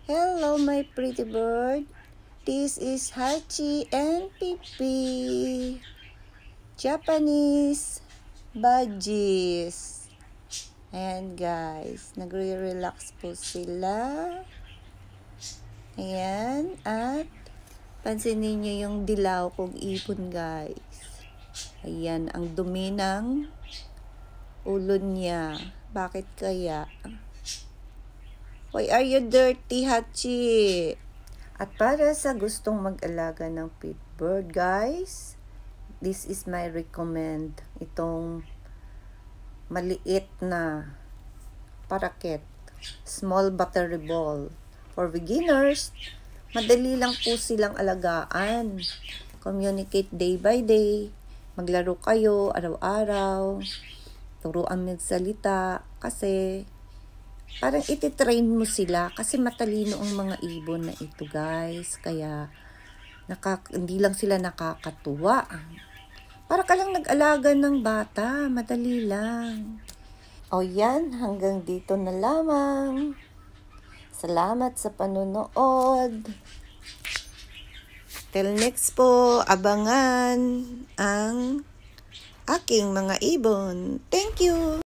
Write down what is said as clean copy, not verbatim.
Hello, my pretty bird. This is Hachi and Pipi. Japanese budgies. Ayan guys, nagre-relax po sila. Ayan, at pansinin nyo yung dilaw kong ibon guys. Ayan, ang dumi ng ulo niya. Bakit kaya? Why are you dirty, Hachi? At para sa gustong mag-alaga ng pet bird, guys, this is my recommend. Itong maliit na paraket, small battery ball. For beginners, madali lang po silang alagaan. Communicate day by day. Maglaro kayo araw-araw. Turuan magsalita kasi parang ititrain mo sila kasi matalino ang mga ibon na ito guys. Kaya hindi lang sila nakakatuwa. Para ka lang nag-alaga ng bata. Madali lang. O yan, hanggang dito na lamang. Salamat sa panonood. Till next po, abangan ang aking mga ibon. Thank you!